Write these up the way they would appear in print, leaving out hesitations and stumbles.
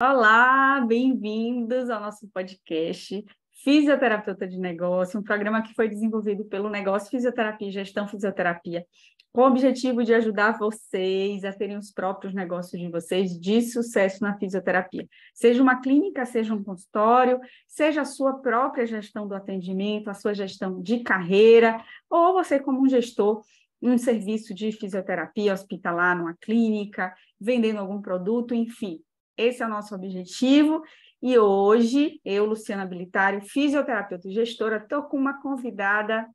Olá, bem-vindos ao nosso podcast Fisioterapeuta de Negócio, um programa que foi desenvolvido pelo Negócio Fisioterapia e Gestão Fisioterapia, com o objetivo de ajudar vocês a terem os próprios negócios de vocês de sucesso na fisioterapia. Seja uma clínica, seja um consultório, seja a sua própria gestão do atendimento, a sua gestão de carreira, ou você como um gestor, um serviço de fisioterapia hospitalar numa clínica, vendendo algum produto, enfim. Esse é o nosso objetivo e hoje eu, Luciana Bilitário, fisioterapeuta e gestora, estou com uma convidada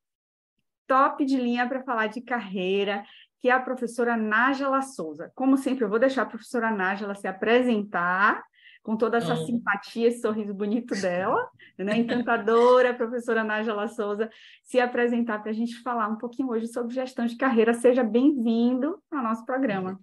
top de linha para falar de carreira, que é a professora Nájila Souza. Como sempre, eu vou deixar a professora Nájila se apresentar com toda essa simpatia, esse sorriso bonito dela, né? Encantadora, professora Nájila Souza, se apresentar para a gente falar um pouquinho hoje sobre gestão de carreira. Seja bem-vindo ao nosso programa.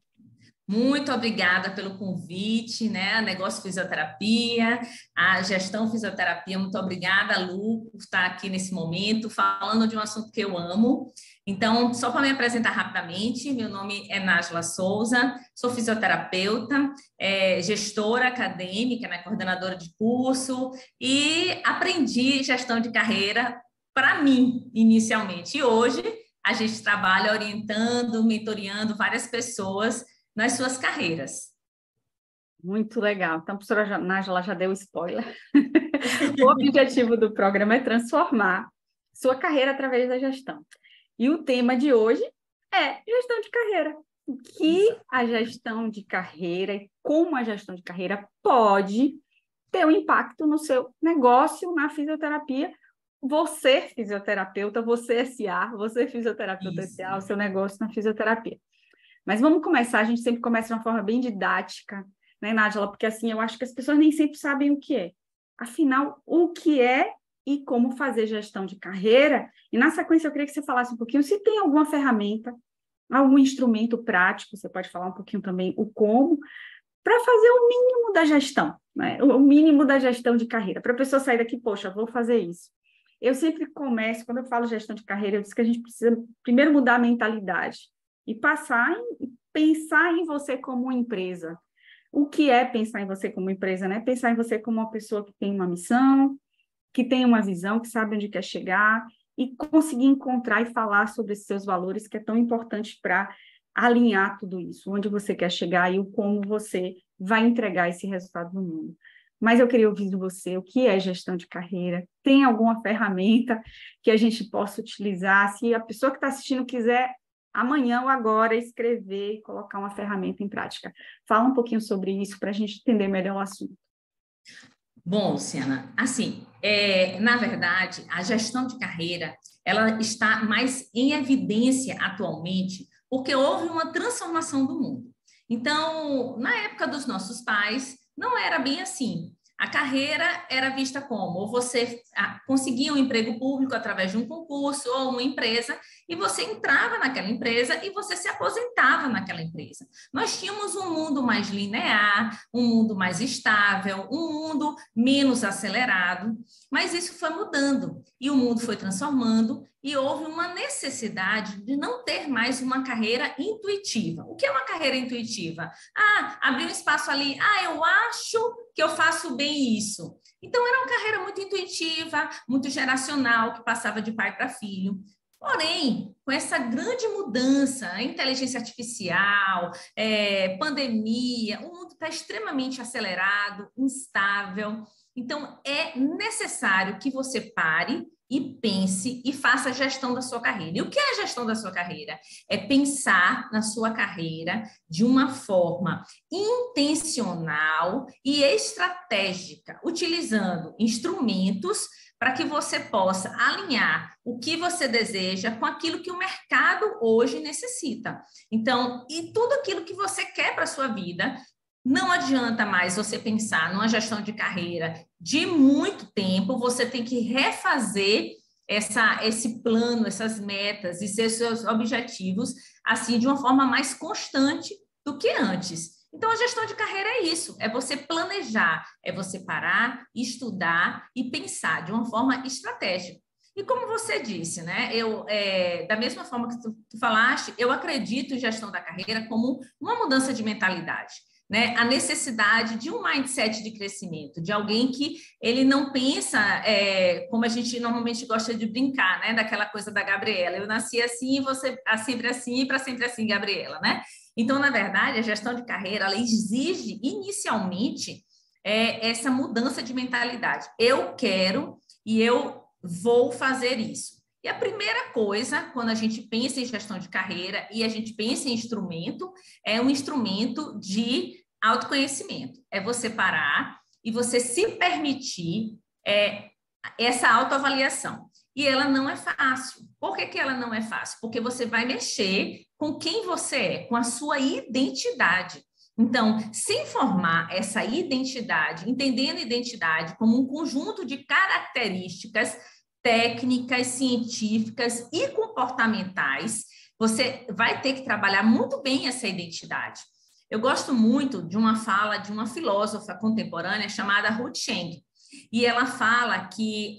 Muito obrigada pelo convite, né? A Negócio Fisioterapia, a Gestão Fisioterapia, muito obrigada, Lu, por estar aqui nesse momento, falando de um assunto que eu amo. Então, só para me apresentar rapidamente, meu nome é Nájila Souza, sou fisioterapeuta, gestora acadêmica, né? Coordenadora de curso, e aprendi gestão de carreira para mim, inicialmente. E hoje a gente trabalha orientando, mentoreando várias pessoas nas suas carreiras. Muito legal. Então, a professora Nájila já deu spoiler. O objetivo do programa é transformar sua carreira através da gestão. E o tema de hoje é gestão de carreira. O que a gestão de carreira e como a gestão de carreira pode ter um impacto no seu negócio na fisioterapia. Você, fisioterapeuta, você SA, você fisioterapeuta SA, o seu negócio na fisioterapia. Mas vamos começar, a gente sempre começa de uma forma bem didática, né, Nájila? Porque assim, eu acho que as pessoas nem sempre sabem o que é. Afinal, o que é e como fazer gestão de carreira? E na sequência eu queria que você falasse um pouquinho se tem alguma ferramenta, algum instrumento prático, você pode falar um pouquinho também o como, para fazer o mínimo da gestão, né? O mínimo da gestão de carreira, para a pessoa sair daqui, poxa, vou fazer isso. Eu sempre começo, quando eu falo gestão de carreira, eu disse que a gente precisa primeiro mudar a mentalidade e pensar em você como uma empresa. O que é pensar em você como empresa, né? Pensar em você como uma pessoa que tem uma missão, que tem uma visão, que sabe onde quer chegar e conseguir encontrar e falar sobre esses seus valores, que é tão importante para alinhar tudo isso, onde você quer chegar e o como você vai entregar esse resultado no mundo. Mas eu queria ouvir de você o que é gestão de carreira. Tem alguma ferramenta que a gente possa utilizar? Se a pessoa que está assistindo quiser amanhã ou agora escrever e colocar uma ferramenta em prática. Fala um pouquinho sobre isso para a gente entender melhor o assunto. Bom, Luciana, assim, na verdade, a gestão de carreira, ela está mais em evidência atualmente, porque houve uma transformação do mundo. Então, na época dos nossos pais, não era bem assim. A carreira era vista como, ou você conseguia um emprego público através de um concurso ou uma empresa, e você entrava naquela empresa e você se aposentava naquela empresa. Nós tínhamos um mundo mais linear, um mundo mais estável, um mundo menos acelerado, mas isso foi mudando e o mundo foi transformando e houve uma necessidade de não ter mais uma carreira intuitiva. O que é uma carreira intuitiva? Abrir um espaço ali, eu acho que eu faço bem isso. Então, era uma carreira muito intuitiva, muito geracional, que passava de pai para filho. Porém, com essa grande mudança, a inteligência artificial, pandemia, o mundo está extremamente acelerado, instável. Então, é necessário que você pare e pense e faça a gestão da sua carreira. E o que é a gestão da sua carreira? É pensar na sua carreira de uma forma intencional e estratégica, utilizando instrumentos para que você possa alinhar o que você deseja com aquilo que o mercado hoje necessita. Então, e tudo aquilo que você quer para a sua vida, não adianta mais você pensar numa gestão de carreira de muito tempo, você tem que refazer esse plano, essas metas e seus objetivos, assim, de uma forma mais constante do que antes. Então, a gestão de carreira é isso, é você planejar, é você parar, estudar e pensar de uma forma estratégica. E como você disse, né? Da mesma forma que tu falaste, eu acredito em gestão da carreira como uma mudança de mentalidade. né, a necessidade de um mindset de crescimento, de alguém que ele não pensa como a gente normalmente gosta de brincar, né, daquela coisa da Gabriela. Eu nasci assim, você sempre assim e para sempre assim, Gabriela, né? Então, na verdade, a gestão de carreira ela exige inicialmente essa mudança de mentalidade. Eu quero e eu vou fazer isso. E a primeira coisa, quando a gente pensa em gestão de carreira e a gente pensa em instrumento, é um instrumento de autoconhecimento. É você parar e você se permitir essa autoavaliação. E ela não é fácil. Por que ela não é fácil? Porque você vai mexer com quem você é, com a sua identidade. Então, sem formar essa identidade, entendendo a identidade como um conjunto de características técnicas, científicas e comportamentais, você vai ter que trabalhar muito bem essa identidade. Eu gosto muito de uma fala de uma filósofa contemporânea chamada Ruth Chang, e ela fala que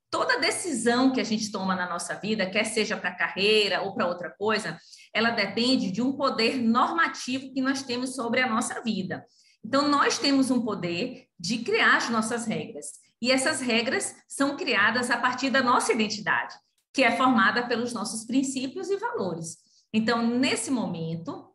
toda decisão que a gente toma na nossa vida, quer seja para carreira ou para outra coisa, ela depende de um poder normativo que nós temos sobre a nossa vida. Então, nós temos um poder de criar as nossas regras. E essas regras são criadas a partir da nossa identidade, que é formada pelos nossos princípios e valores. Então, nesse momento, o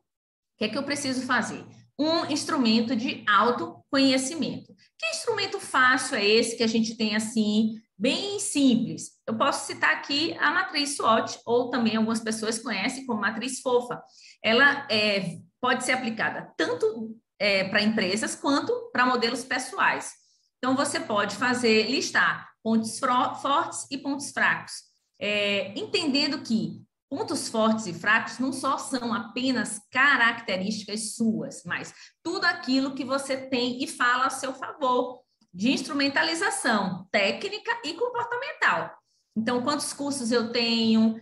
que é que eu preciso fazer? Um instrumento de autoconhecimento. Que instrumento fácil é esse que a gente tem assim, bem simples? Eu posso citar aqui a matriz SWOT, ou também algumas pessoas conhecem como matriz FOFA. Ela pode ser aplicada tanto para empresas quanto para modelos pessoais. Então, você pode listar pontos fortes e pontos fracos, entendendo que pontos fortes e fracos não só são apenas características suas, mas tudo aquilo que você tem e fala a seu favor, de instrumentalização técnica e comportamental. Então, quantos cursos eu tenho,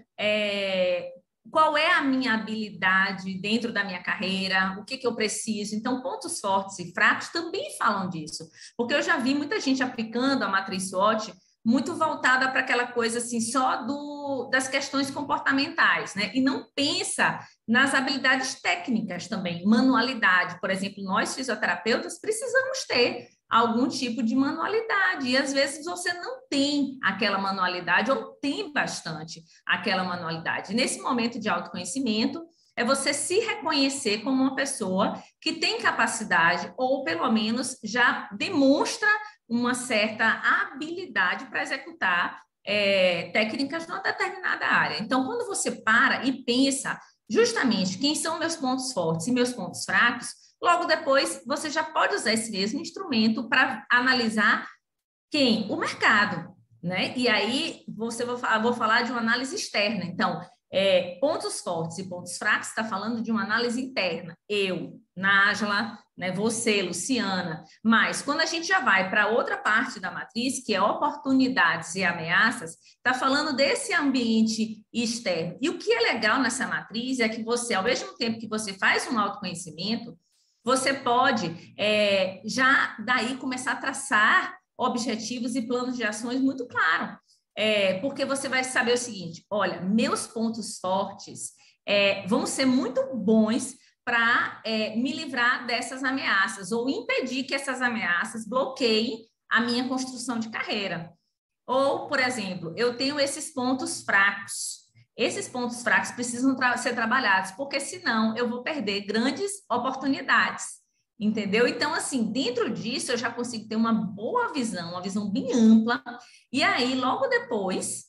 qual é a minha habilidade dentro da minha carreira, o que eu preciso. Então, pontos fortes e fracos também falam disso, porque eu já vi muita gente aplicando a matriz SWOT muito voltada para aquela coisa assim, só das questões comportamentais, né? E não pensa nas habilidades técnicas também, manualidade. Por exemplo, nós fisioterapeutas precisamos ter algum tipo de manualidade, e às vezes você não tem aquela manualidade ou tem bastante aquela manualidade. Nesse momento de autoconhecimento, é você se reconhecer como uma pessoa que tem capacidade ou pelo menos já demonstra uma certa habilidade para executar técnicas numa determinada área. Então, quando você para e pensa justamente quem são meus pontos fortes e meus pontos fracos, logo depois, você já pode usar esse mesmo instrumento para analisar quem? O mercado, né? E aí, vou falar de uma análise externa. Então, pontos fortes e pontos fracos, está falando de uma análise interna. Eu, Nájila, né? Você, Luciana. Mas, quando a gente já vai para outra parte da matriz, que é oportunidades e ameaças, está falando desse ambiente externo. E o que é legal nessa matriz é que você, ao mesmo tempo que você faz um autoconhecimento, você pode já daí começar a traçar objetivos e planos de ações muito claros. Porque você vai saber o seguinte, olha, meus pontos fortes vão ser muito bons para me livrar dessas ameaças ou impedir que essas ameaças bloqueiem a minha construção de carreira. Ou, por exemplo, eu tenho esses pontos fracos. Esses pontos fracos precisam ser trabalhados, porque senão eu vou perder grandes oportunidades, entendeu? Então, assim, dentro disso eu já consigo ter uma boa visão, uma visão bem ampla, e aí, logo depois,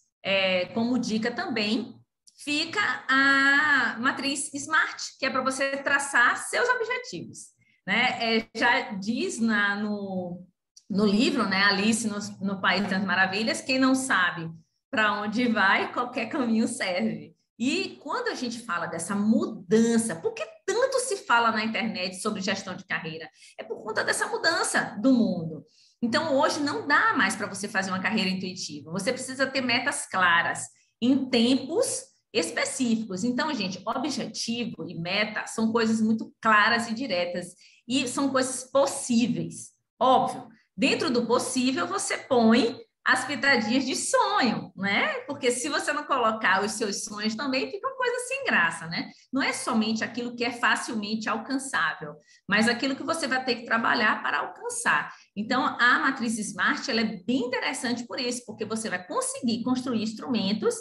como dica também, fica a matriz SMART, que é para você traçar seus objetivos, né? Já diz no livro, né, Alice no País das Maravilhas, quem não sabe para onde vai, qualquer caminho serve. E quando a gente fala dessa mudança, por que tanto se fala na internet sobre gestão de carreira? É por conta dessa mudança do mundo. Então, hoje não dá mais para você fazer uma carreira intuitiva. Você precisa ter metas claras, em tempos específicos. Então, gente, objetivo e meta são coisas muito claras e diretas. E são coisas possíveis. Óbvio, dentro do possível, você põe as pitadinhas de sonho, né? Porque se você não colocar os seus sonhos também, fica uma coisa sem graça, né? Não é somente aquilo que é facilmente alcançável, mas aquilo que você vai ter que trabalhar para alcançar. Então, a matriz Smart, ela é bem interessante por isso, porque você vai conseguir construir instrumentos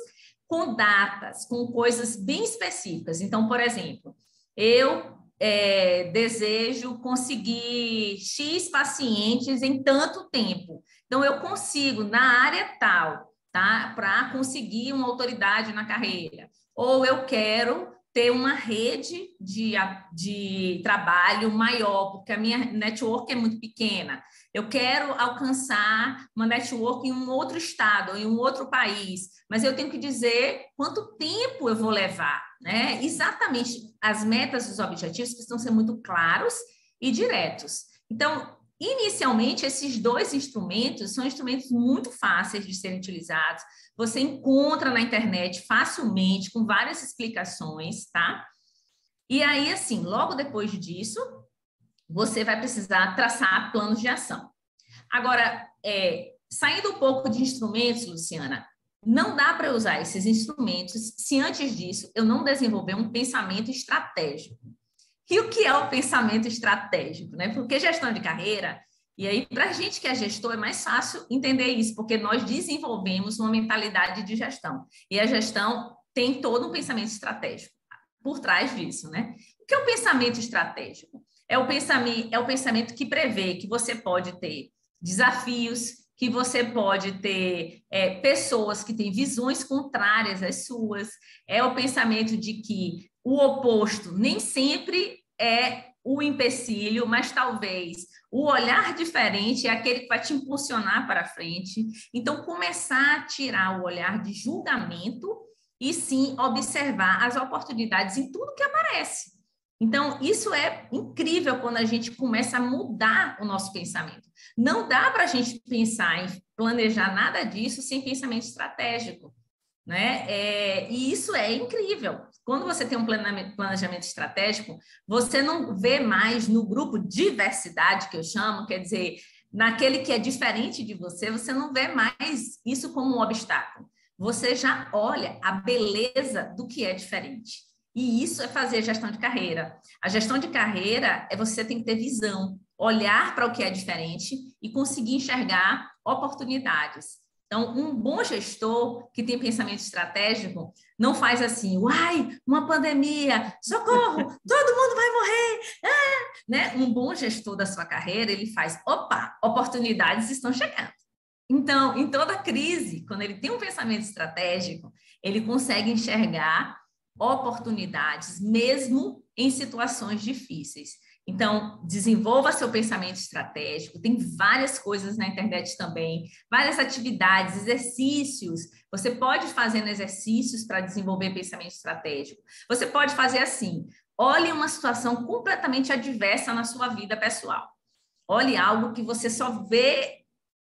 com datas, com coisas bem específicas. Então, por exemplo, eu desejo conseguir X pacientes em tanto tempo. Então, eu consigo, na área tal, tá? Para conseguir uma autoridade na carreira. Ou eu quero ter uma rede de trabalho maior, porque a minha network é muito pequena. Eu quero alcançar uma network em um outro estado, em um outro país, mas eu tenho que dizer quanto tempo eu vou levar, né? Exatamente, as metas e os objetivos precisam ser muito claros e diretos. Então, inicialmente, esses dois instrumentos são instrumentos muito fáceis de serem utilizados. Você encontra na internet facilmente, com várias explicações, tá? E aí, assim, logo depois disso, você vai precisar traçar planos de ação. Agora, saindo um pouco de instrumentos, Luciana, não dá para usar esses instrumentos se antes disso eu não desenvolver um pensamento estratégico. E o que é o pensamento estratégico, né? Porque gestão de carreira, e aí para a gente que é gestor é mais fácil entender isso, porque nós desenvolvemos uma mentalidade de gestão. E a gestão tem todo um pensamento estratégico por trás disso, né? O que é o pensamento estratégico? É o pensamento que prevê que você pode ter desafios, que você pode ter pessoas que têm visões contrárias às suas, é o pensamento de que o oposto nem sempre é o empecilho, mas talvez o olhar diferente é aquele que vai te impulsionar para frente. Então, começar a tirar o olhar de julgamento e sim observar as oportunidades em tudo que aparece. Então, isso é incrível quando a gente começa a mudar o nosso pensamento. Não dá para a gente pensar em planejar nada disso sem pensamento estratégico, né? E isso é incrível. Quando você tem um planejamento estratégico, você não vê mais no grupo diversidade, que eu chamo, quer dizer, naquele que é diferente de você, você não vê mais isso como um obstáculo. Você já olha a beleza do que é diferente. E isso é fazer gestão de carreira. A gestão de carreira você tem que ter visão, olhar para o que é diferente e conseguir enxergar oportunidades. Então, um bom gestor que tem pensamento estratégico não faz assim, uai, uma pandemia, socorro, todo mundo vai morrer. Né? Um bom gestor da sua carreira, ele faz, opa, oportunidades estão chegando. Então, em toda crise, quando ele tem um pensamento estratégico, ele consegue enxergar oportunidades, mesmo em situações difíceis. Então, desenvolva seu pensamento estratégico. Tem várias coisas na internet também, várias atividades, exercícios. Você pode fazer exercícios para desenvolver pensamento estratégico. Você pode fazer assim: olhe uma situação completamente adversa na sua vida pessoal. Olhe algo que você só vê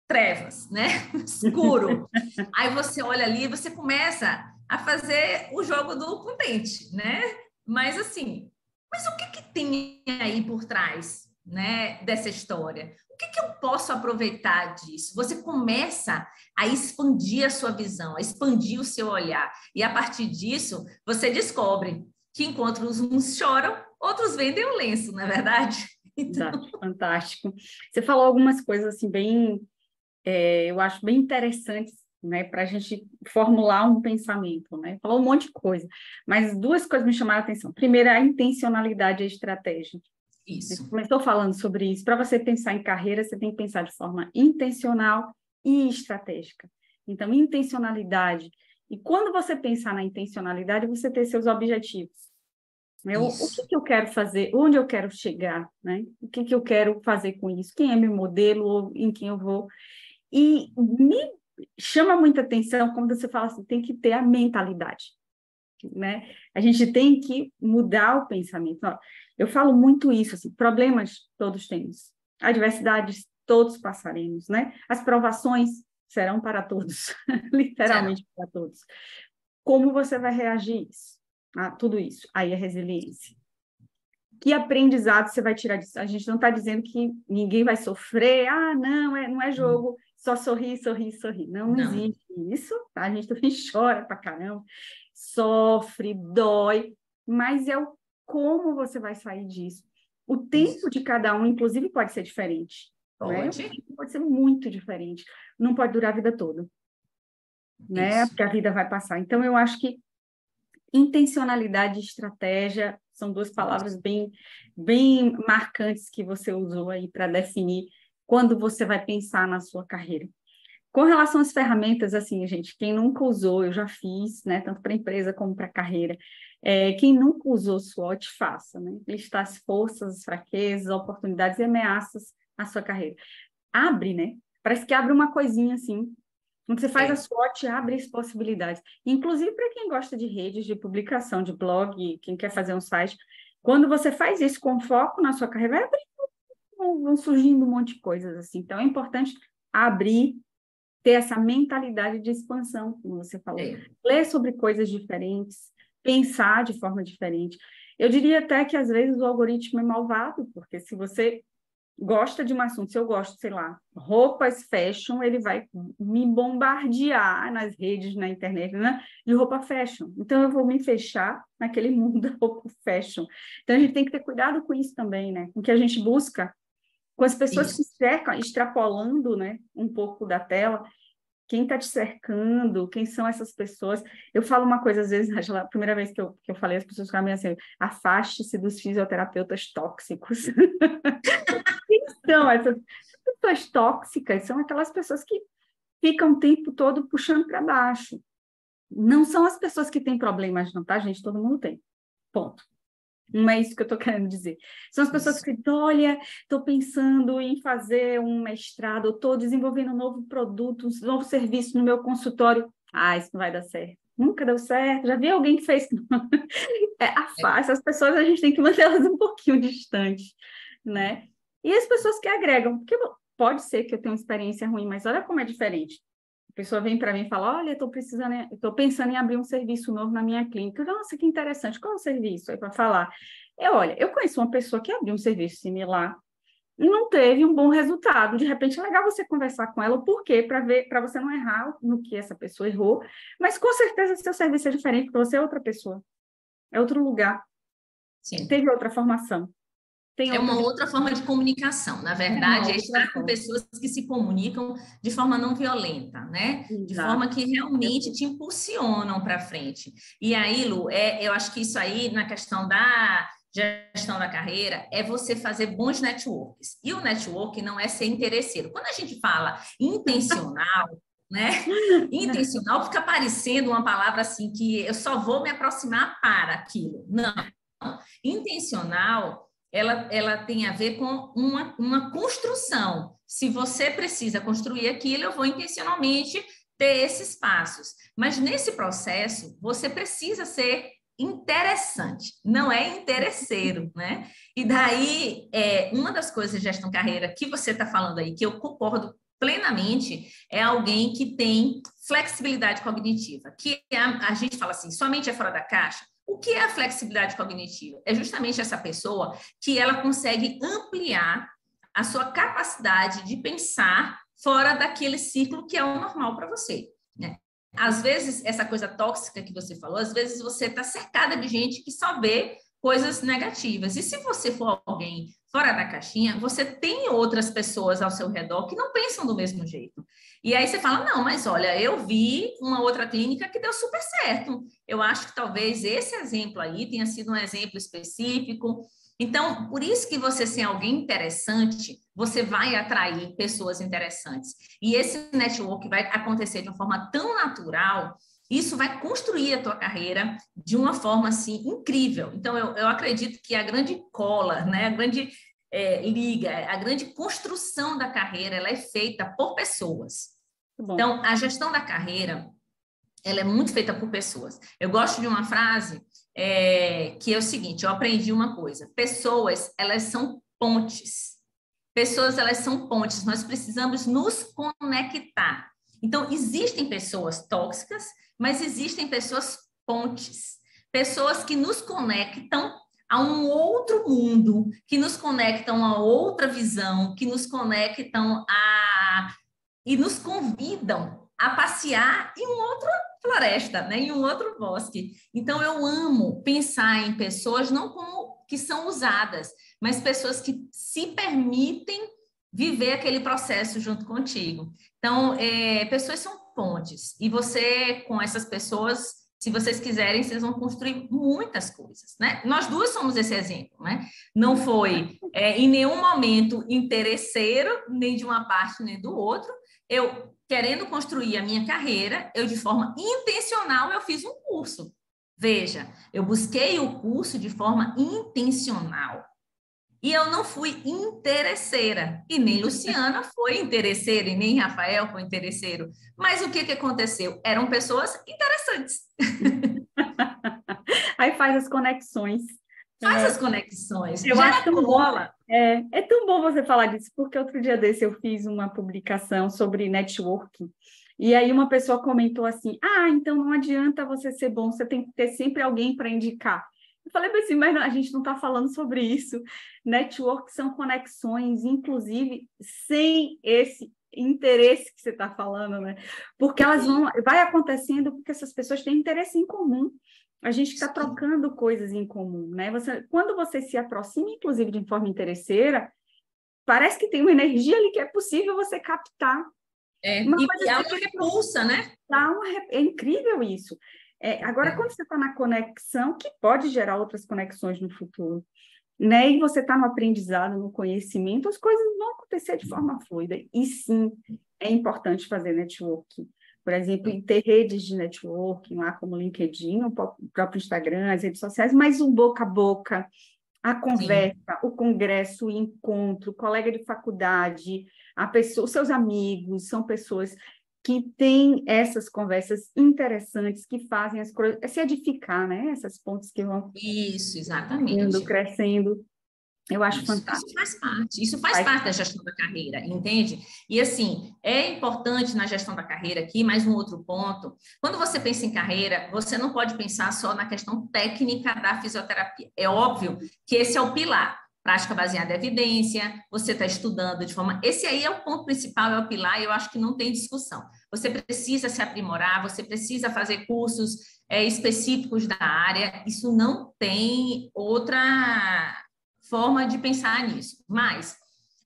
trevas, né? Escuro. Aí você olha ali e você começa a fazer o jogo do contente, né? Mas assim, mas o que tem aí por trás, né, dessa história? O que eu posso aproveitar disso? Você começa a expandir a sua visão, a expandir o seu olhar. E a partir disso, você descobre que enquanto uns choram, outros vendem o lenço, não é verdade? Então... Fantástico. Você falou algumas coisas assim bem, eu acho bem interessantes, né, para a gente formular um pensamento, né? Falou um monte de coisa, mas duas coisas me chamaram a atenção. Primeiro, a intencionalidade e a estratégia. Isso. Você começou falando sobre isso. Para você pensar em carreira, você tem que pensar de forma intencional e estratégica. Então, intencionalidade. E quando você pensar na intencionalidade, você ter seus objetivos. O que eu quero fazer? Onde eu quero chegar? Né? O que eu quero fazer com isso? Quem é meu modelo? Ou em quem eu vou? E me chama muita atenção quando você fala assim, tem que ter a mentalidade, né? A gente tem que mudar o pensamento. Ó, eu falo muito isso, assim, problemas todos temos, adversidades todos passaremos, né? As provações serão para todos, literalmente para todos. Como você vai reagir a tudo isso? Aí a resiliência. Que aprendizado você vai tirar disso? A gente não está dizendo que ninguém vai sofrer, não é jogo, só sorrir, sorrir, sorrir. Não Não. existe isso, tá? A gente também chora pra caramba, sofre, dói, mas é o como você vai sair disso. O tempo Isso. de cada um, inclusive, pode ser diferente, né? O Pode. tempo pode ser muito diferente. Não pode durar a vida toda, né? Isso. Porque a vida vai passar. Então, eu acho que intencionalidade e estratégia são duas palavras bem marcantes que você usou aí para definir quando você vai pensar na sua carreira. Com relação às ferramentas, assim, gente, quem nunca usou, eu já fiz, né, tanto para empresa como para carreira, quem nunca usou SWOT, faça, né? Listar as forças, as fraquezas, oportunidades e ameaças à sua carreira. Abre, né? Parece que abre uma coisinha assim. Quando você faz a É. SWOT, abre as possibilidades. Inclusive para quem gosta de redes, de publicação, de blog, quem quer fazer um site, quando você faz isso com foco na sua carreira, vai abrir, vão surgindo um monte de coisas assim. Então, é importante abrir, ter essa mentalidade de expansão, como você falou. É. Ler sobre coisas diferentes, pensar de forma diferente. Eu diria até que, às vezes, o algoritmo é malvado, porque se você gosta de um assunto, se eu gosto, sei lá, roupas fashion, ele vai me bombardear nas redes, na internet, né, de roupa fashion. Então, eu vou me fechar naquele mundo da roupa fashion. Então, a gente tem que ter cuidado com isso também, né? Com o que a gente busca, com as pessoas que Isso. cercam, extrapolando, né, um pouco da tela, quem está te cercando, quem são essas pessoas. Eu falo uma coisa, às vezes, Angela, a primeira vez que eu falei, as pessoas ficaram meio assim, afaste-se dos fisioterapeutas tóxicos. Quem são essas pessoas tóxicas? São aquelas pessoas que ficam o tempo todo puxando para baixo. Não são as pessoas que têm problemas, não, tá, gente? Todo mundo tem. Ponto. Não é isso que eu estou querendo dizer. São as pessoas Isso. que dizem, olha, estou pensando em fazer um mestrado, estou desenvolvendo um novo produto, um novo serviço no meu consultório. Ah, isso não vai dar certo. Nunca deu certo. Já vi alguém que fez. É. Essas pessoas a gente tem que mantê-las um pouquinho distantes, né? E as pessoas que agregam, porque pode ser que eu tenha uma experiência ruim, mas olha como é diferente. A pessoa vem para mim e fala, olha, estou pensando em abrir um serviço novo na minha clínica. Nossa, que interessante. Qual é o serviço? Aí para falar. Olha, eu conheço uma pessoa que abriu um serviço similar e não teve um bom resultado. De repente, é legal você conversar com ela o porquê, para você não errar no que essa pessoa errou, mas com certeza seu serviço é diferente, porque você é outra pessoa, é outro lugar, Sim. teve outra formação, tem É outra uma visão, outra forma de comunicação. Na é uma verdade, é outra estar com forma. pessoas que se comunicam de forma não violenta, né? De Exato. forma que realmente te impulsionam para frente. E aí, Lu, eu acho que isso aí, na questão da gestão da carreira, é você fazer bons networks. E o network não é ser interesseiro. Quando a gente fala intencional, né? Intencional fica parecendo uma palavra assim que eu só vou me aproximar para aquilo. Não. Intencional, ela tem a ver com uma construção. Se você precisa construir aquilo, eu vou intencionalmente ter esses passos. Mas nesse processo, você precisa ser interessante, não é interesseiro, né? E daí, uma das coisas de gestão de carreira que você está falando aí, que eu concordo plenamente, é alguém que tem flexibilidade cognitiva, que a gente fala assim, somente é fora da caixa. O que é a flexibilidade cognitiva? É justamente essa pessoa que ela consegue ampliar a sua capacidade de pensar fora daquele ciclo que é o normal para você, né? Às vezes, essa coisa tóxica que você falou, às vezes você está cercada de gente que só vê coisas negativas. E se você for alguém fora da caixinha, você tem outras pessoas ao seu redor que não pensam do mesmo jeito. E aí você fala, não, mas olha, eu vi uma outra clínica que deu super certo. Eu acho que talvez esse exemplo aí tenha sido um exemplo específico. Então, por isso que você ser alguém interessante, você vai atrair pessoas interessantes. E esse network vai acontecer de uma forma tão natural, isso vai construir a tua carreira de uma forma, assim, incrível. Então, eu acredito que a grande cola, né, a grande liga, a grande construção da carreira, ela é feita por pessoas. Então, a gestão da carreira, ela é muito feita por pessoas. Eu gosto de uma frase que é o seguinte, eu aprendi uma coisa, pessoas, elas são pontes. Pessoas, elas são pontes, nós precisamos nos conectar. Então, existem pessoas tóxicas, mas existem pessoas pontes. Pessoas que nos conectam a um outro mundo, que nos conectam a outra visão, que nos conectam a e nos convidam a passear em uma outra floresta, né? Em um outro bosque. Então, eu amo pensar em pessoas não como que são usadas, mas pessoas que se permitem viver aquele processo junto contigo. Então, pessoas são pontes, e você, com essas pessoas, se vocês quiserem, vocês vão construir muitas coisas, né? Nós duas somos esse exemplo, né? Não foi em nenhum momento interesseiro, nem de uma parte nem do outro. Eu, querendo construir a minha carreira, eu, de forma intencional, eu fiz um curso. Veja, eu busquei o curso de forma intencional. E eu não fui interesseira, e nem Luciana foi interesseira, e nem Rafael foi interesseiro. Mas o que aconteceu? Eram pessoas interessantes. Aí faz as conexões. Faz as conexões, Eu gera acho tão bom. cola. É tão bom você falar disso, porque outro dia desse eu fiz uma publicação sobre networking, e aí uma pessoa comentou assim, então não adianta você ser bom, você tem que ter sempre alguém para indicar. Eu falei assim, mas a gente não está falando sobre isso. Network são conexões, inclusive, sem esse interesse que você está falando, né? Porque vai acontecendo porque essas pessoas têm interesse em comum. A gente está trocando coisas em comum, né? Quando você se aproxima, inclusive, de forma interesseira, parece que tem uma energia ali que é possível você captar. E há uma repulsa, né? É incrível isso. Agora, quando você está na conexão, que pode gerar outras conexões no futuro, né? E você está no aprendizado, no conhecimento, as coisas vão acontecer de forma fluida. E sim, é importante fazer networking. Por exemplo, ter redes de networking lá como o LinkedIn, o próprio Instagram, as redes sociais, mas o boca a boca, a conversa, o congresso, o encontro, o colega de faculdade, os seus amigos, são pessoas que têm essas conversas interessantes, que fazem as coisas, se edificar, né? Essas pontes que vão Isso, exatamente. crescendo. Eu acho fantástico. Isso faz parte da gestão da carreira, entende? E assim, é importante na gestão da carreira aqui, mais um outro ponto, quando você pensa em carreira, você não pode pensar só na questão técnica da fisioterapia. É óbvio que esse é o pilar, prática baseada em evidência, você está estudando de forma... Esse aí é o ponto principal, é o pilar, e eu acho que não tem discussão. Você precisa se aprimorar, você precisa fazer cursos específicos da área, isso não tem outra forma de pensar nisso. Mas,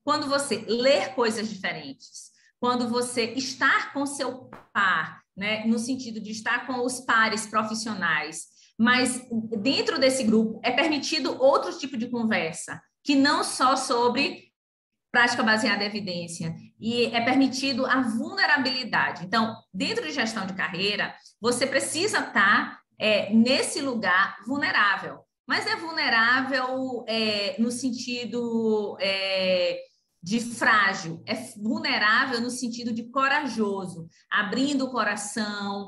quando você ler coisas diferentes, quando você estar com seu par, né, no sentido de estar com os pares profissionais, mas dentro desse grupo é permitido outro tipo de conversa, que não só sobre prática baseada em evidência, e é permitido a vulnerabilidade. Então, dentro de gestão de carreira, você precisa estar nesse lugar vulnerável, mas é vulnerável no sentido de frágil, é vulnerável no sentido de corajoso, abrindo o coração,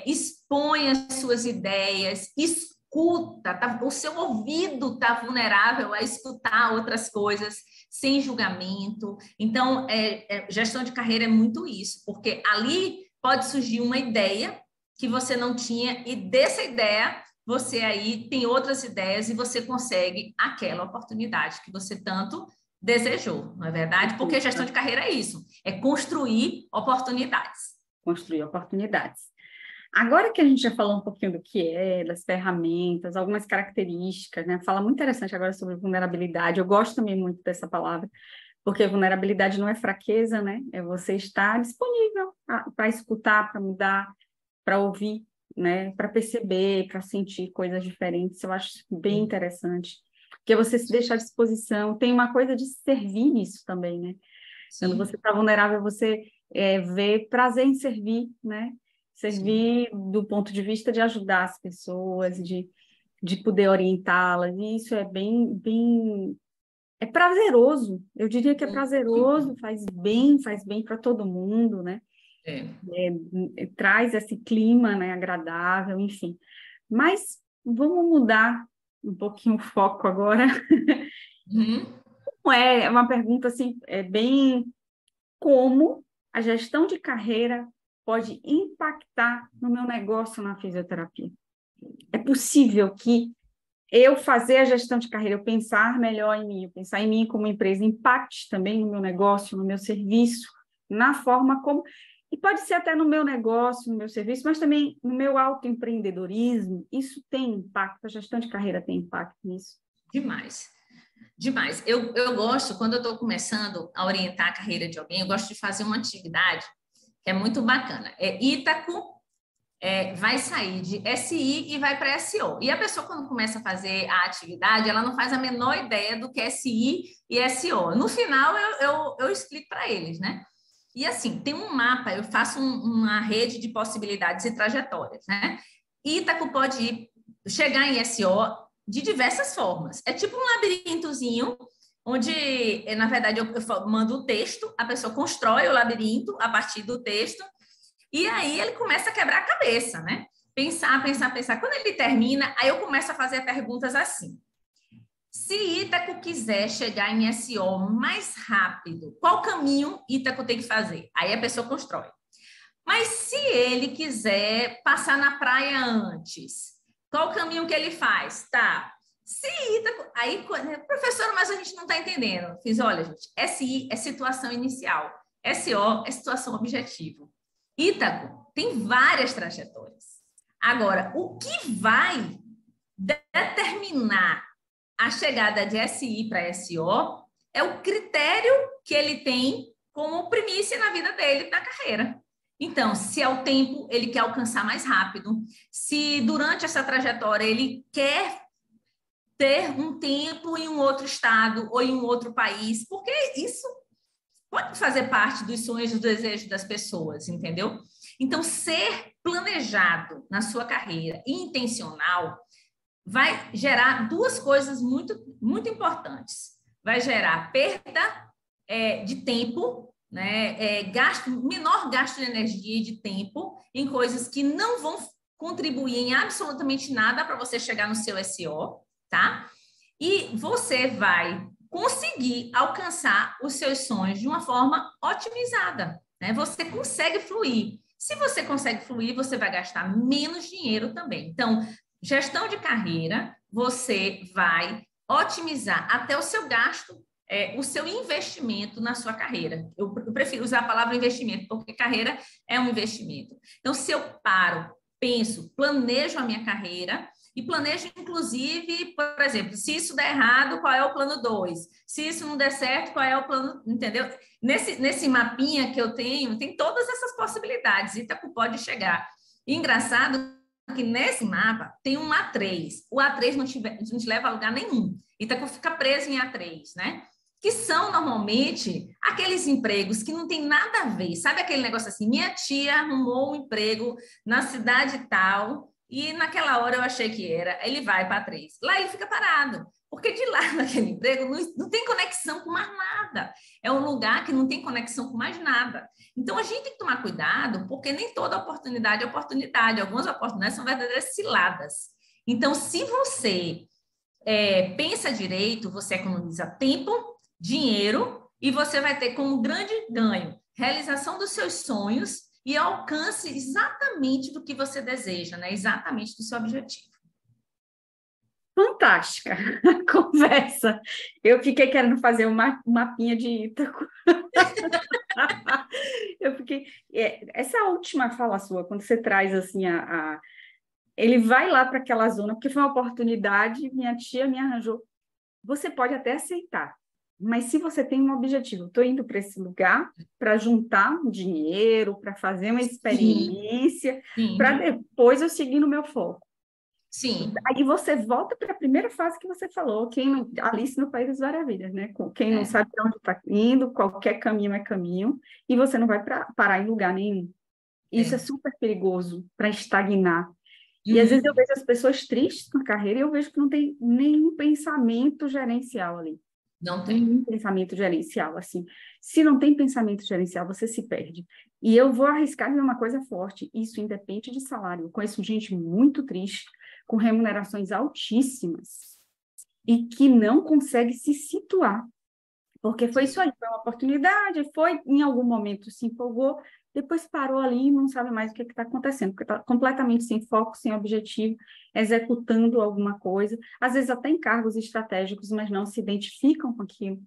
expõe as suas ideias, escuta, o seu ouvido está vulnerável a escutar outras coisas sem julgamento. Então, gestão de carreira é muito isso, porque ali pode surgir uma ideia que você não tinha, e dessa ideia você aí tem outras ideias e você consegue aquela oportunidade que você tanto desejou, não é verdade? Porque gestão de carreira é isso, é construir oportunidades. Construir oportunidades. Agora que a gente já falou um pouquinho do que das ferramentas, algumas características, né? Fala muito interessante agora sobre vulnerabilidade. Eu gosto também muito dessa palavra, porque vulnerabilidade não é fraqueza, né? É você estar disponível para escutar, para mudar, para ouvir, né? Para perceber, para sentir coisas diferentes. Eu acho bem interessante. Porque você se deixa à disposição. Tem uma coisa de servir nisso também, né? Sim. Quando você está vulnerável, você vê prazer em servir, né? Servir do ponto de vista de ajudar as pessoas, de poder orientá-las, e isso é é prazeroso, eu diria que é prazeroso, faz bem para todo mundo, né? Traz esse clima, né, agradável, enfim. Mas vamos mudar um pouquinho o foco agora. É uma pergunta assim, bem como a gestão de carreira pode impactar no meu negócio na fisioterapia. É possível que eu fazer a gestão de carreira, eu pensar melhor em mim, eu pensar em mim como empresa, impacte também no meu negócio, no meu serviço, na forma como... E pode ser até no meu negócio, no meu serviço, mas também no meu autoempreendedorismo. Isso tem impacto, a gestão de carreira tem impacto nisso? Demais. Demais. Eu gosto, quando eu estou começando a orientar a carreira de alguém, eu gosto de fazer uma atividade que é muito bacana. Ítaco vai sair de SI e vai para SO. E a pessoa, quando começa a fazer a atividade, ela não faz a menor ideia do que é SI e SO. No final, eu explico para eles, né? E assim, tem um mapa, eu faço uma rede de possibilidades e trajetórias, né? Ítaco pode chegar em SO de diversas formas. É tipo um labirintozinho, onde, na verdade, eu mando o texto, a pessoa constrói o labirinto a partir do texto, e aí ele começa a quebrar a cabeça, né? Pensar, pensar, pensar. Quando ele termina, aí eu começo a fazer perguntas assim. Se Ítaco quiser chegar em SO mais rápido, qual caminho Ítaco tem que fazer? Aí a pessoa constrói. Mas se ele quiser passar na praia antes, qual caminho que ele faz? Tá. Se Ítaco... Aí, professora, mas a gente não está entendendo. Fiz, olha, gente, SI é situação inicial. SO é situação objetivo. Ítaco tem várias trajetórias. Agora, o que vai determinar a chegada de SI para SO é o critério que ele tem como primícia na vida dele, na carreira. Então, se é o tempo, ele quer alcançar mais rápido. Se durante essa trajetória ele quer ter um tempo em um outro estado ou em um outro país, porque isso pode fazer parte dos sonhos e dos desejos das pessoas, entendeu? Então, ser planejado na sua carreira e intencional vai gerar duas coisas muito, muito importantes. Vai gerar perda de tempo, né? Menor gasto de energia e de tempo em coisas que não vão contribuir em absolutamente nada para você chegar no seu SO, tá? E você vai conseguir alcançar os seus sonhos de uma forma otimizada, né? Você consegue fluir. Se você consegue fluir, você vai gastar menos dinheiro também. Então, gestão de carreira, você vai otimizar até o seu gasto, o seu investimento na sua carreira. Eu prefiro usar a palavra investimento, porque carreira é um investimento. Então, se eu paro, penso, planejo a minha carreira e planejo, inclusive, por exemplo, se isso der errado, qual é o plano 2? Se isso não der certo, qual é o plano... Entendeu? Nesse mapinha que eu tenho, tem todas essas possibilidades. Ítaco pode chegar. E engraçado que nesse mapa tem um A3. O A3 não te leva a lugar nenhum. Ítaco fica preso em A3, né? Que são, normalmente, aqueles empregos que não tem nada a ver. Sabe aquele negócio assim? Minha tia arrumou um emprego na cidade tal e naquela hora eu achei que era. Ele vai para A3. Lá ele fica parado. Porque de lá naquele emprego não tem conexão com mais nada. É um lugar que não tem conexão com mais nada. Então, a gente tem que tomar cuidado, porque nem toda oportunidade é oportunidade. Algumas oportunidades são verdadeiras ciladas. Então, se você pensa direito, você economiza tempo, dinheiro, e você vai ter como grande ganho realização dos seus sonhos e alcance exatamente do que você deseja, né? Exatamente do seu objetivo. Fantástica a conversa. Eu fiquei querendo fazer um mapinha de Ítaco. Eu fiquei... Essa última fala sua, quando você traz assim ele vai lá para aquela zona, porque foi uma oportunidade, minha tia me arranjou. Você pode até aceitar, mas se você tem um objetivo, estou indo para esse lugar para juntar um dinheiro, para fazer uma experiência, para depois eu seguir no meu foco. Sim. Aí você volta para a primeira fase que você falou, Alice no País das Maravilhas, né? Quem não sabe para onde está indo, qualquer caminho é caminho, e você não vai parar em lugar nenhum. Isso é super perigoso para estagnar. E às vezes eu vejo as pessoas tristes na carreira e eu vejo que não tem nenhum pensamento gerencial ali. Não tem. Nenhum pensamento gerencial, assim. Se não tem pensamento gerencial, você se perde. E eu vou arriscar dizer uma coisa forte, isso independe de salário. Eu conheço gente muito triste, com remunerações altíssimas, e que não consegue se situar. Porque foi isso aí, foi uma oportunidade, em algum momento se empolgou, depois parou ali e não sabe mais o que está acontecendo, porque está completamente sem foco, sem objetivo, executando alguma coisa, às vezes até em cargos estratégicos, mas não se identificam com aquilo.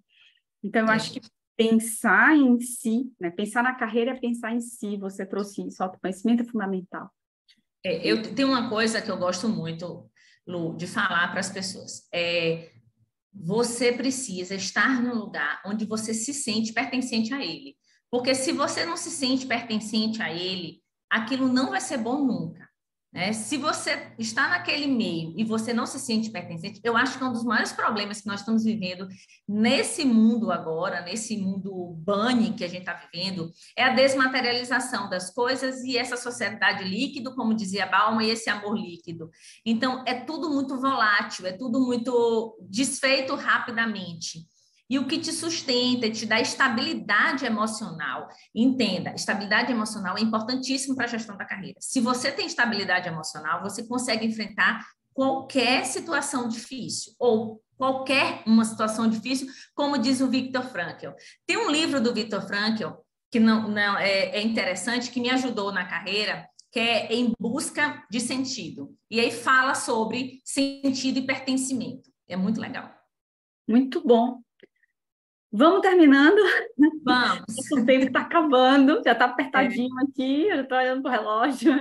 Então, eu acho que pensar em si, né? Pensar na carreira é pensar em si, você trouxe isso, autoconhecimento é fundamental. Eu tenho uma coisa que eu gosto muito, Lu, de falar para as pessoas. Você precisa estar no lugar onde você se sente pertencente a ele. Porque se você não se sente pertencente a ele, aquilo não vai ser bom nunca. Né? Se você está naquele meio e você não se sente pertencente, eu acho que é um dos maiores problemas que nós estamos vivendo nesse mundo agora, nesse mundo bunny que a gente está vivendo, é a desmaterialização das coisas e essa sociedade líquido, como dizia Bauman, e esse amor líquido. Então, é tudo muito volátil, é tudo muito desfeito rapidamente. E o que te sustenta, te dá estabilidade emocional. Entenda, estabilidade emocional é importantíssimo para a gestão da carreira. Se você tem estabilidade emocional, você consegue enfrentar qualquer situação difícil ou qualquer uma situação difícil, como diz o Viktor Frankl. Tem um livro do Viktor Frankl que não é interessante, que me ajudou na carreira, que é Em Busca de Sentido. E aí fala sobre sentido e pertencimento. É muito legal. Muito bom. Vamos terminando? Vamos. O tempo está acabando, já está apertadinho aqui, eu já estou olhando para o relógio.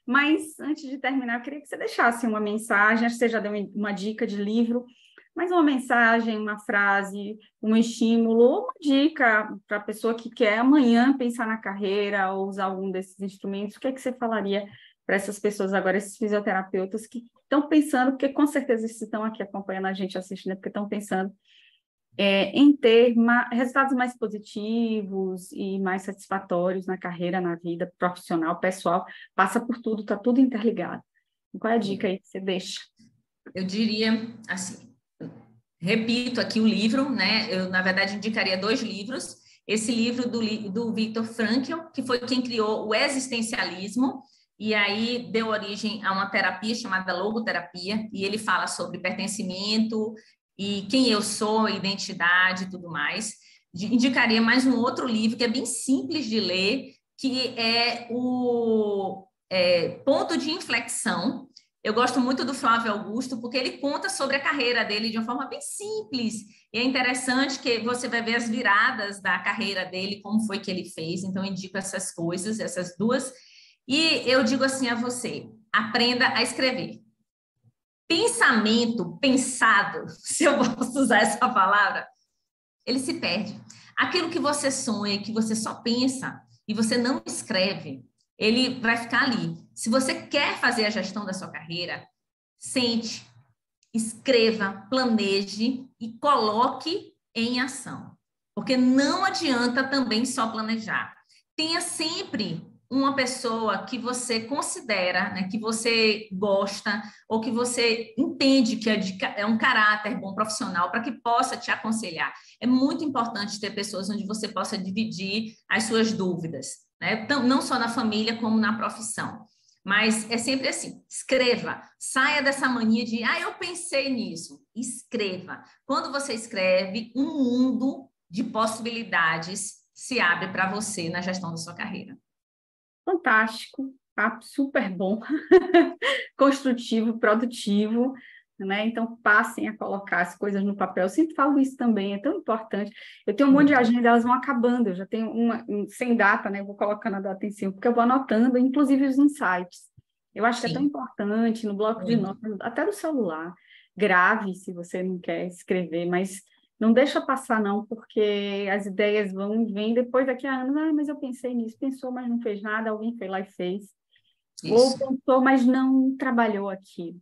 Mas, antes de terminar, eu queria que você deixasse uma mensagem, acho que você já deu uma dica de livro, mas uma mensagem, uma frase, um estímulo, ou uma dica para a pessoa que quer amanhã pensar na carreira ou usar algum desses instrumentos. O que é que você falaria para essas pessoas agora, esses fisioterapeutas que estão pensando, porque com certeza eles estão aqui acompanhando a gente, assistindo, porque estão pensando em ter resultados mais positivos e mais satisfatórios na carreira, na vida profissional, pessoal, passa por tudo, está tudo interligado. Qual é a dica aí que você deixa? Eu diria assim, repito aqui o livro, né? Eu, na verdade, indicaria 2 livros. Esse livro do Viktor Frankl, que foi quem criou o existencialismo, e aí deu origem a uma terapia chamada logoterapia, e ele fala sobre pertencimento e quem eu sou, identidade e tudo mais. Indicaria mais um outro livro que é bem simples de ler, que é o Ponto de Inflexão. Eu gosto muito do Flávio Augusto, porque ele conta sobre a carreira dele de uma forma bem simples. E é interessante que você vai ver as viradas da carreira dele, como foi que ele fez. Então, eu indico essas coisas, essas 2. E eu digo assim a você, aprenda a escrever. Pensamento pensado, se eu posso usar essa palavra, ele se perde. Aquilo que você sonha, que você só pensa e você não escreve, ele vai ficar ali. Se você quer fazer a gestão da sua carreira, sente, escreva, planeje e coloque em ação. Porque não adianta também só planejar. Tenha sempre uma pessoa que você considera, né, que você gosta ou que você entende que é um caráter bom profissional para que possa te aconselhar. É muito importante ter pessoas onde você possa dividir as suas dúvidas, né? Não só na família, como na profissão. Mas é sempre assim, escreva, saia dessa mania de, eu pensei nisso, escreva. Quando você escreve, um mundo de possibilidades se abre para você na gestão da sua carreira. Fantástico, papo super bom, construtivo, produtivo, né? Então, passem a colocar as coisas no papel. Eu sempre falo isso também, é tão importante. Eu tenho um monte de agenda, elas vão acabando, eu já tenho uma sem data, né? Eu vou colocando a data em cima, porque eu vou anotando, inclusive os insights. Eu acho que é tão importante no bloco de notas, até no celular. Grave, se você não quer escrever, mas não deixa passar, não, porque as ideias vão e vêm depois daqui a anos. Mas eu pensei nisso, pensou, mas não fez nada, alguém foi lá e fez. Isso. Ou pensou, mas não trabalhou aqui.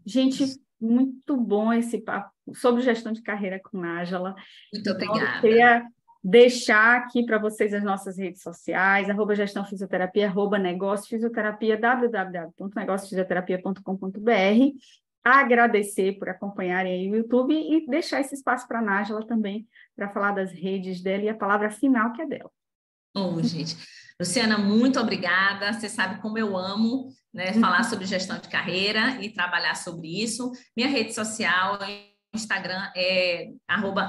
Gente, muito bom esse papo sobre gestão de carreira com Nájila. Muito obrigada. Eu queria deixar aqui para vocês as nossas redes sociais, @gestãofisioterapia, @negociofisioterapia, www.negociofisioterapia.com.br. Agradecer por acompanharem aí o YouTube e deixar esse espaço para a Nájila também, para falar das redes dela e a palavra final que é dela. Gente. Luciana, muito obrigada. Você sabe como eu amo, né, falar sobre gestão de carreira e trabalhar sobre isso. Minha rede social, Instagram é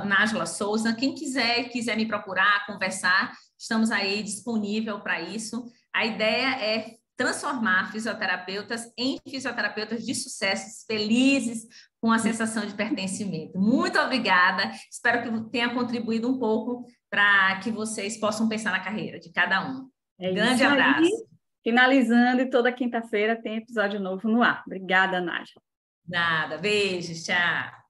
@Nájila Souza. Quem quiser me procurar, conversar, estamos aí disponível para isso. A ideia é transformar fisioterapeutas em fisioterapeutas de sucesso, felizes, com a sensação de pertencimento. Muito obrigada. Espero que tenha contribuído um pouco para que vocês possam pensar na carreira de cada um. Grande abraço. Aí, finalizando, e toda quinta-feira tem episódio novo no ar. Obrigada, Nádia. Nada. Beijos. Tchau.